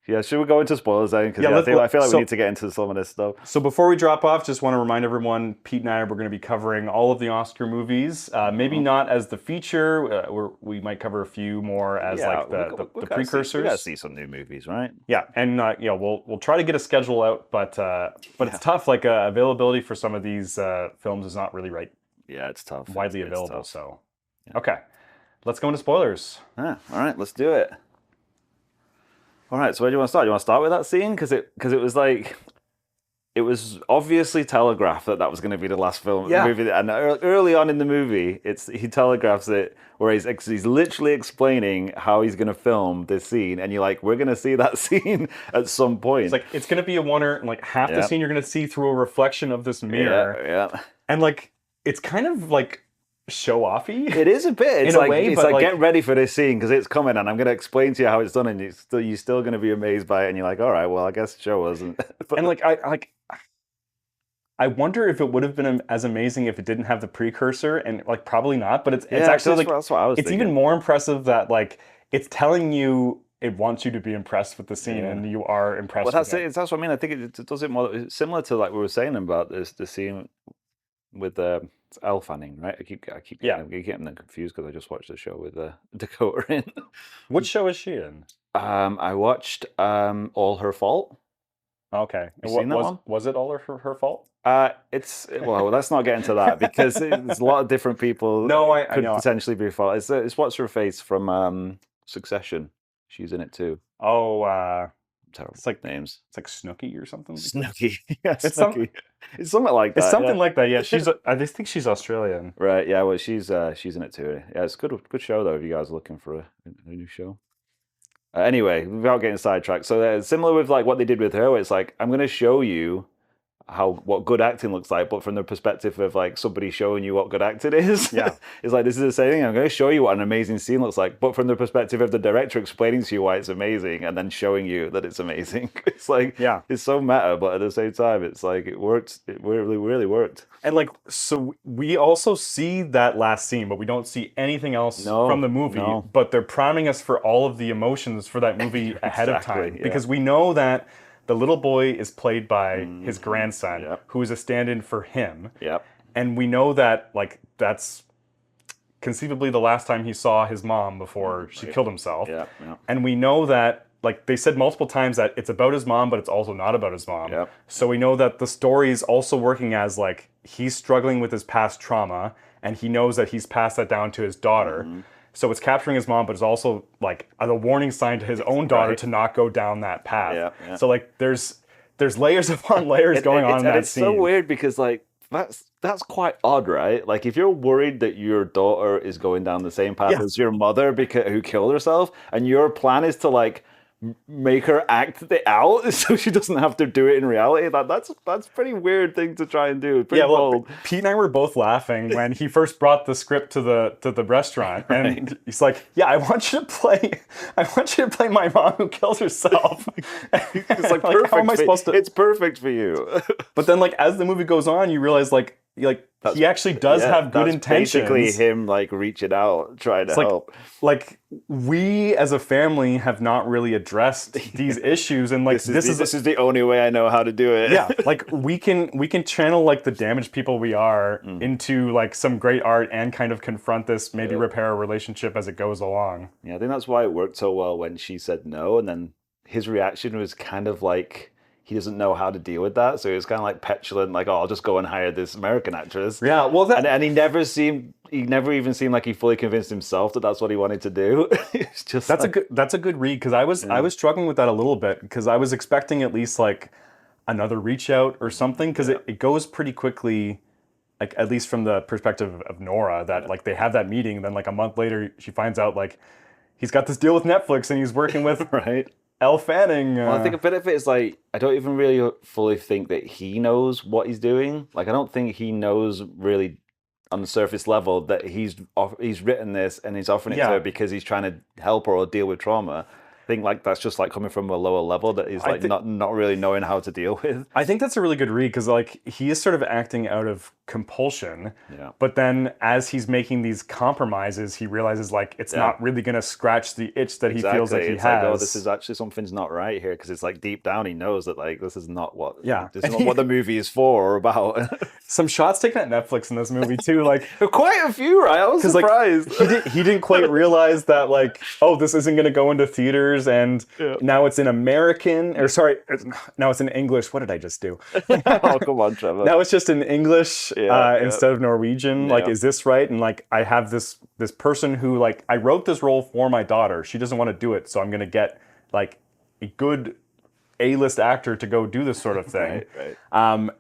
Yeah, should we go into spoilers then? Because I feel like we need to get into some of this stuff. So before we drop off, just want to remind everyone, Pete and I, we're going to be covering all of the Oscar movies. Maybe not as the feature. We might cover a few more as like the precursors. We got to see some new movies, right? Yeah, and we'll try to get a schedule out, but it's tough. Like availability for some of these films is not really Yeah, it's tough. Widely available. Tough. So, okay, let's go into spoilers. All right, let's do it. All right, so where do you want to start? Do you want to start with that scene? Because it was like, it was obviously telegraphed that that was going to be the last Yeah. movie, and early on in the movie, he telegraphs it where he's literally explaining how he's going to film this scene, and you're like, we're going to see that scene at some point. It's like it's going to be a oneer, and like half the Yeah. scene you're going to see through a reflection of this mirror, Yeah. and like it's kind of like show offy. It is a bit. It's In a like way, it's but, like like- get ready for this scene because it's coming, and I'm going to explain to you how it's done, and you're still going to be amazed by it, and you're like, all right, well, I guess show us. But And like I wonder if it would have been as amazing if it didn't have the precursor, and like probably not. But it's actually like that's what I was it's thinking. even more impressive that like it's telling you it wants you to be impressed with the scene, Yeah. and you are impressed. Well, that's with it. That's what I mean. I think it does it more similar to like we were saying about the scene with Elle Fanning, right? I keep getting them confused because I just watched the show with Dakota in. What show is she in? I watched All Her Fault. Okay, You seen that one? Was it all her fault? Well, let's not get into that because there's a lot of different people. No, I could know. potentially be fault. It's what's her face from Succession. She's in it too. Oh, Terrible. it's like names. It's like Snooki or something. Snooki. Yeah, It's Snooki. It's something like that. It's something yeah. like that. Yeah, I just think she's Australian. Right. Yeah. Well, she's in it too. Yeah, it's good show though. If you guys are looking for a new show. Anyway, without getting sidetracked, so similar with like what they did with her, where it's like I'm going to show you what good acting looks like, but from the perspective of like somebody showing you what good acting is. Yeah. It's like this is the same thing. I'm going to show you what an amazing scene looks like, but from the perspective of the director explaining to you why it's amazing and then showing you that it's amazing. It's like it's so meta, but at the same time, it's like it worked. It really worked. And like so, we also see that last scene, but we don't see anything else from the movie. No. But they're priming us for all of the emotions for that movie ahead of time, yeah. because we know that the little boy is played by his grandson, Yep. who is a stand-in for him. Yep. And we know that like that's conceivably the last time he saw his mom before she killed himself. Yeah. And we know that like they said multiple times that it's about his mom, but it's also not about his mom. Yep. So we know that the story is also working as like he's struggling with his past trauma, and he knows that he's passed that down to his daughter. So it's capturing his mom, but it's also like a warning sign to his own daughter to not go down that path. Yeah. So like there's layers upon layers going on in that it's scene. so weird because like that's quite odd, right? Like if you're worried that your daughter is going down the same path as your mother who killed herself, and your plan is to like make her act it out so she doesn't have to do it in reality, that's a pretty weird thing to try and do. Pretty bold. Pete and I were both laughing when he first brought the script to the restaurant, and he's like, "Yeah, I want you to play my mom who kills herself." It's like perfect. How am I supposed to? It's perfect for you. But then, like as the movie goes on, you realize like he actually does have good intentions. Basically, him like reaching out, trying to help. Like we as a family have not really addressed these issues, and like this is the only way I know how to do it. Yeah, like we can channel like the damaged people we are into like some great art and kind of confront this, maybe repair a relationship as it goes along. Yeah, I think that's why it worked so well when she said no, and then his reaction was kind of like he doesn't know how to deal with that, so he was kind of like petulant, like, "Oh, I'll just go and hire this American actress." Yeah, well, and he never even seemed like he fully convinced himself that that's what he wanted to do. It's just that's a good read, because I was struggling with that a little bit, because I was expecting at least like another reach out or something, because it goes pretty quickly, like at least from the perspective of Nora, that like they have that meeting, and then like a month later she finds out like he's got this deal with Netflix and he's working with Elle Fanning. Well, I think a bit of it is like I don't even really fully think that he knows what he's doing. Like I don't think he knows really on the surface level that he's written this and he's offering it to her because he's trying to help her or deal with trauma. I think like that's just like coming from a lower level that he's like not really knowing how to deal with. I think that's a really good read, because like he is sort of acting out of compulsion, but then as he's making these compromises, he realizes like it's not really going to scratch the itch that he feels like he has. Like, oh, this is actually something's not right here, because it's like deep down he knows that like this is not what this is not what the movie is for or about. Some shots taken at Netflix in this movie too, like quite a few, right? I was surprised. Like, he didn't quite realize that like, oh, this isn't going to go into theaters, and now it's in American, or sorry, now it's in English. What did I just do? Oh, come on, Trevor. Now it's just in English instead of Norwegian. Like, is this right? And like, I have this person who like, I wrote this role for my daughter. She doesn't want to do it, so I'm going to get like a good A-list actor to go do this sort of thing. Right.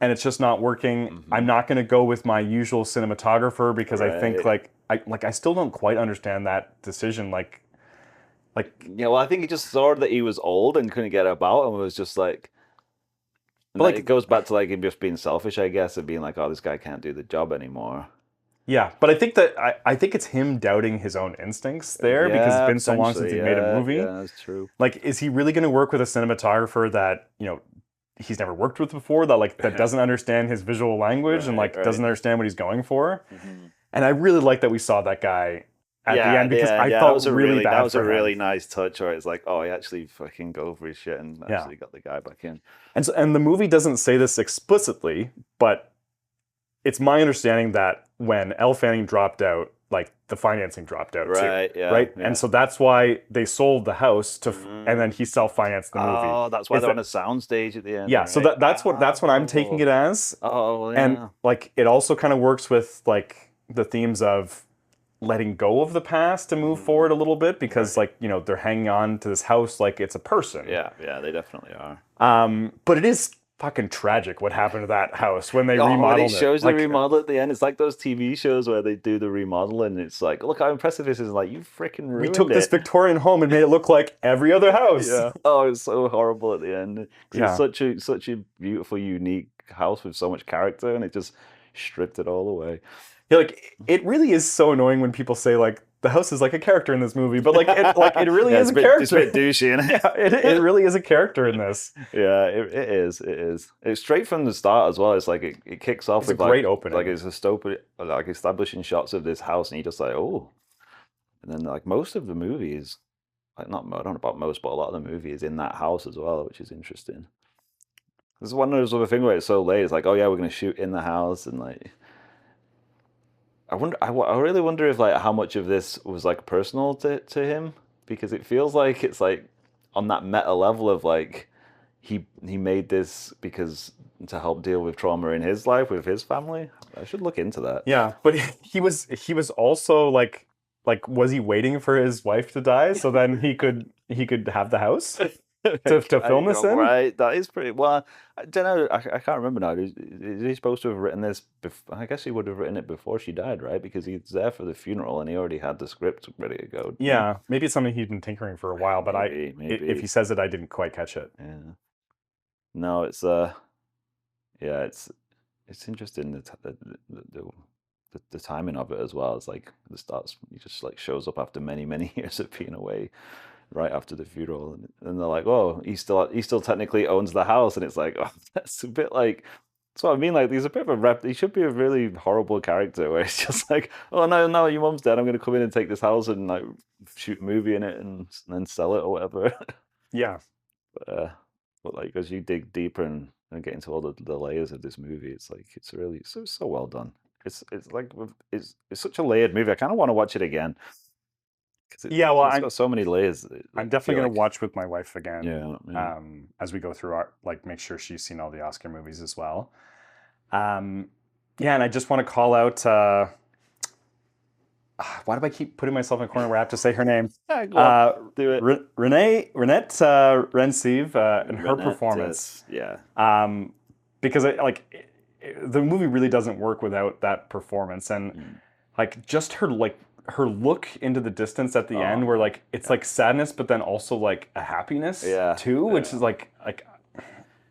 And it's just not working. I'm not going to go with my usual cinematographer because I think I still don't quite understand that decision. Yeah, well, I think he just saw that he was old and couldn't get about and was just like. But like, it goes back to like him just being selfish, I guess, and being like, "Oh, this guy can't do the job anymore." Yeah, but I think I think it's him doubting his own instincts there because it's been so long since he made a movie. Yeah, that's true. Like, is he really going to work with a cinematographer that he's never worked with before, that doesn't understand his visual language and doesn't understand what he's going for? And I really like that we saw that guy at the end because I felt really bad. That was a really nice touch where it's like, oh, he actually fucking go for his shit and actually got the guy back in. And the movie doesn't say this explicitly, but it's my understanding that when Elle Fanning dropped out, like the financing dropped out too, right? And so that's why they sold the house to, and then he self-financed the movie. Oh, that's why they're on a soundstage at the end. Yeah, right? So that's what I'm taking it as. Oh, yeah. And like it also kind of works with like the themes of letting go of the past to move forward a little bit because they're hanging on to this house like it's a person. Yeah, they definitely are. But it is fucking tragic what happened to that house when they remodeled it. It shows the remodel at the end. It's like those TV shows where they do the remodel and it's like, look how impressive this is. Like, you freaking ruined it. We took this Victorian home and made it look like every other house. Yeah. Oh, it's so horrible at the end. It's such a beautiful, unique house with so much character and it just stripped it all away. Yeah, like it really is so annoying when people say like the house is like a character in this movie, but it really is a character. It's a bit douchey, isn't it? Yeah, it really is a character in this. Yeah, it is. It's straight from the start as well. It's like it kicks off with a great opening. Like it's like establishing shots of this house, and you just like, oh, and then like most of the movie is like I don't know about most, but a lot of the movie is in that house as well, which is interesting. There's one of those other things where it's so late. It's like, oh yeah, we're gonna shoot in the house, and like. I really wonder if like how much of this was like personal to him because it feels like it's like on that meta level of like he made this because to help deal with trauma in his life with his family. I should look into that. Yeah, but he was also like was he waiting for his wife to die so then he could have the house? to film this in? Right, that is pretty. Well, I don't know. I can't remember now. Is he supposed to have written this? I guess he would have written it before she died, right? Because he's there for the funeral and he already had the script ready to go. Yeah, maybe it's something he'd been tinkering for a while, but maybe. If he says it, I didn't quite catch it. Yeah. No, it's it's interesting the timing of it as well. It's like the starts. He just like shows up after many years of being away. Right after the funeral, and they're like, "Oh, he still technically owns the house," and it's like, "Oh, that's a bit like." That's what I mean. Like, he's a bit of a rep. He should be a really horrible character, where it's just like, "Oh no, your mom's dead. I'm going to come in and take this house and like shoot a movie in it and then sell it or whatever." Yeah. But like as you dig deeper and get into all the layers of this movie, it's like it's really so well done. It's like it's such a layered movie. I kind of want to watch it again. It's got so many layers. I'm definitely going to watch with my wife again. Yeah. As we go through our make sure she's seen all the Oscar movies as well. And I just want to call out. Why do I keep putting myself in a corner where I have to say her name? Do it. Renate Reinsve and her performance. Because the movie really doesn't work without that performance, and just her look into the distance at the end where like it's like sadness but then also like a happiness too, which is like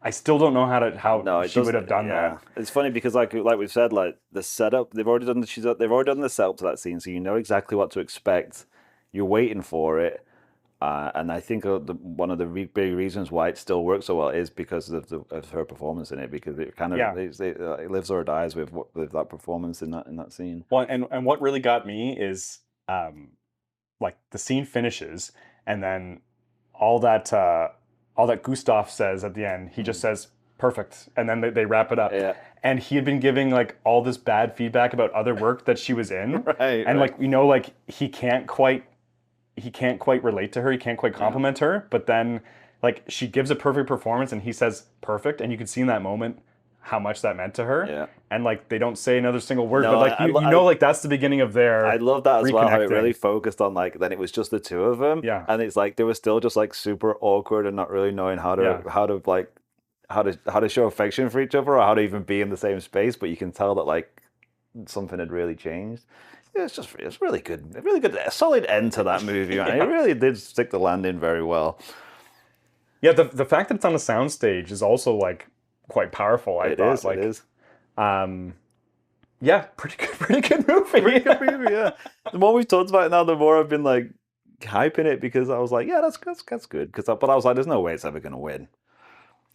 I still don't know how she would have done that. It's funny because like we've said, like the setup they've already done the setup to that scene, so you know exactly what to expect. You're waiting for it, and I think one of the big reasons why it still works so well is because of her performance in it, because it kind of it lives or dies with that performance in that scene. Well, and what really got me is like the scene finishes and then all that Gustav says at the end, he just says perfect, and then they wrap it up. Yeah. And he had been giving like all this bad feedback about other work that she was in, like like he can't quite relate to her. He can't quite compliment her. But then, like, she gives a perfect performance, and he says perfect, and you can see in that moment how much that meant to her. Yeah. And like they don't say another single word, No, but like you know, like that's the beginning of their. I love that as well. How it really reconnecting. focused on like then it was just the two of them. Yeah. And it's like they were still just like super awkward and not really knowing how to show affection for each other or how to even be in the same space. But you can tell that like something had really changed. It's really good, a solid end to that movie. Man. It really did stick the landing very well. Yeah, the fact that it's on a soundstage is also like quite powerful. I thought. It is. Yeah, pretty good movie. Pretty good movie, yeah. The more we've talked about it now, the more I've been like hyping it because I was like, yeah, that's good. But I was like, there's no way it's ever gonna win.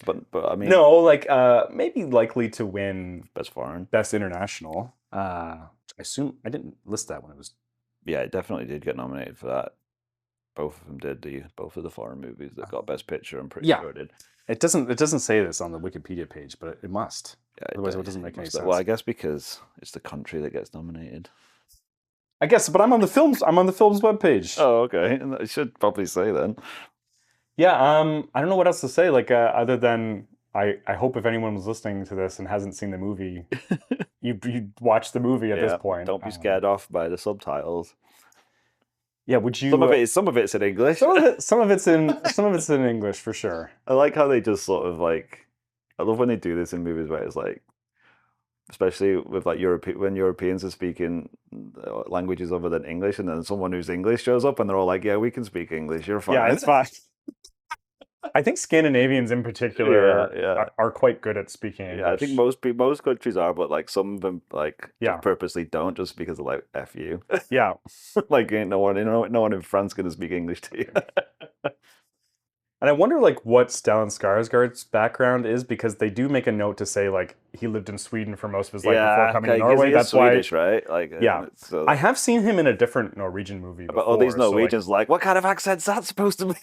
But I mean, no, like maybe likely to win best foreign, best international. I assume I didn't list that when it was. Yeah, it definitely did get nominated for that. Both of them did. Both of the foreign movies that got best picture, I'm pretty sure did. It doesn't say this on the Wikipedia page, but it must. Yeah, otherwise, it doesn't make any sense. Well, I guess because it's the country that gets nominated. I guess, but I'm on the films webpage. Oh, okay. I should probably say then. Yeah. I don't know what else to say. Like, other than I hope if anyone was listening to this and hasn't seen the movie, you watch the movie at this point. Don't be scared off by the subtitles. Yeah, would you? Some of it's in English. Some of it's in English for sure. I like how they just sort of like. I love when they do this in movies where it's like, especially with like when Europeans are speaking languages other than English, and then someone who's English shows up, and they're all like, "Yeah, we can speak English. You're fine." Yeah, it's fine. I think Scandinavians in particular are quite good at speaking English. Yeah, I think most countries are, but like some of them like purposely don't just because of like F you. Yeah. Like ain't no one in France gonna speak English to you. And I wonder like what Stellan Skarsgård's background is because they do make a note to say like he lived in Sweden for most of his life before coming to Norway. That's Swedish, right? Like so I have seen him in a different Norwegian movie before. But all these Norwegians like what kind of accent's that supposed to be?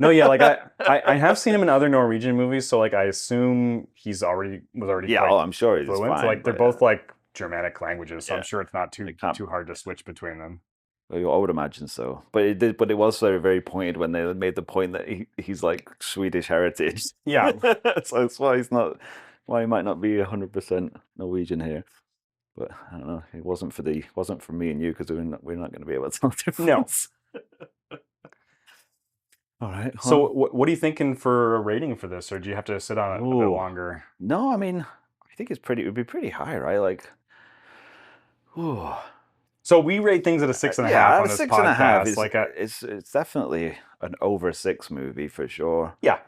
No, yeah, like I have seen him in other Norwegian movies, so like I assume was already I'm sure he's fluent. fine. So, like they're both like Germanic languages, so I'm sure it's not too hard to switch between them. I would imagine so, but it was very, very pointed when they made the point that he's like Swedish heritage. Yeah, so that's why he might not be 100% Norwegian here. But I don't know. It wasn't for me and you because we're not going to be able to tell the difference. No. All right. So what are you thinking for a rating for this, or do you have to sit on it a bit longer? No, I mean, I think it would be pretty high, right? Like, ooh. So we rate things at a 6.5 on this 6.5 is it's definitely an over 6 movie for sure. Yeah.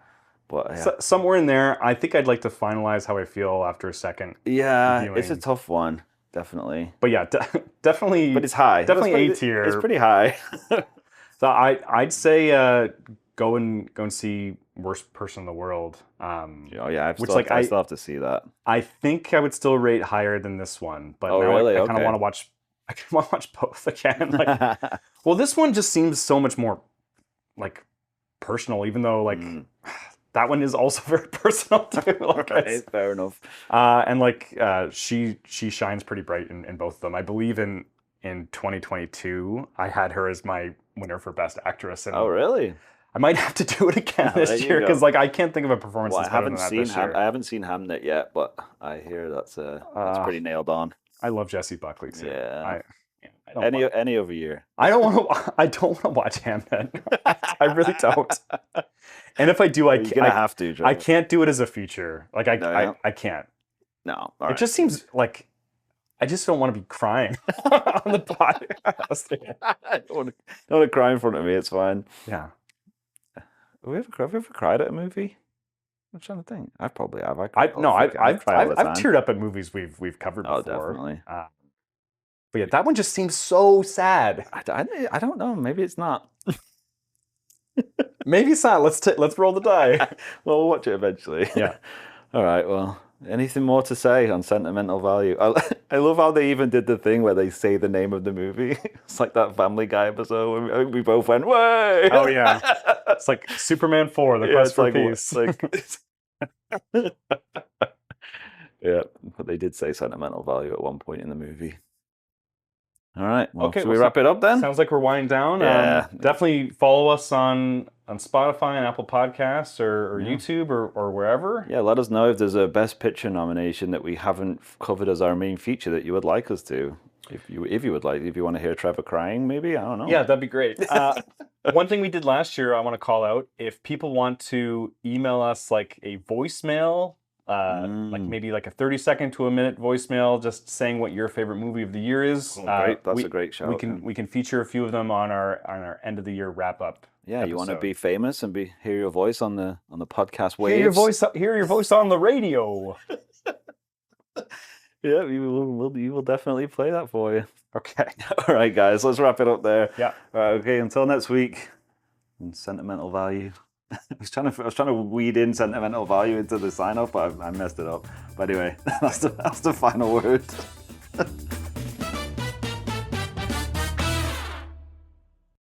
But so, somewhere in there, I think I'd like to finalize how I feel after a second. Yeah, viewing. It's a tough one, definitely. But yeah, definitely. But it's high. Definitely A tier. It's pretty high. So I'd say go and see Worst Person in the World. I still have to see that. I think I would still rate higher than this one, but now really? I kind of want to watch. I kind of want to watch both again. Like, well, this one just seems so much more like personal, even though like that one is also very personal too. Like, right, fair enough. And like she shines pretty bright in both of them. I believe in 2022, I had her as my winner for Best Actress. And oh, really? I might have to do it again this year because like I can't think of a performance. Well, I haven't seen I haven't seen Hamnet yet, but I hear that's pretty nailed on. I love Jessie Buckley too. Yeah. Any other year. I don't want to watch Hamnet. I really don't. And if I do, you're gonna have to. Trevor. I can't do it as a feature. Like I can't. No. It just seems like I just don't want to be crying on the podcast. I don't want to cry in front of me. It's fine. Yeah. Have we ever cried at a movie? I'm trying to think. I probably have. I've teared up at movies we've covered before. Oh, definitely. But yeah, that one just seems so sad. I don't know. Maybe it's not. Maybe it's not. Let's roll the die. Well, we'll watch it eventually. Yeah. All right. Well, anything more to say on Sentimental Value? I love how they even did the thing where they say the name of the movie. It's like that Family Guy episode where we both went, "Way!" Oh yeah. It's like Superman 4: The Quest for Peace. Yeah, but they did say Sentimental Value at one point in the movie. All right. Well, okay, should we wrap it up then? Sounds like we're winding down. Yeah. Definitely follow us on on Spotify and Apple Podcasts or YouTube or wherever. Yeah, let us know if there's a Best Picture nomination that we haven't covered as our main feature that you would like us to. If you want to hear Trevor crying, maybe, I don't know. Yeah, that'd be great. One thing we did last year, I want to call out, if people want to email us like a voicemail, like maybe like a 30-second to a minute voicemail, just saying what your favorite movie of the year is. Great, that's a great shout. We can feature a few of them on our end of the year wrap up. Yeah, episode. You want to be famous and hear your voice on the podcast waves. Hear your voice on the radio. Yeah, you will definitely play that for you. Okay. All right, guys, let's wrap it up there. Yeah. All right, okay, until next week. And Sentimental Value. I was trying to weed in Sentimental Value into the sign off, but I messed it up. But anyway, that's the final word.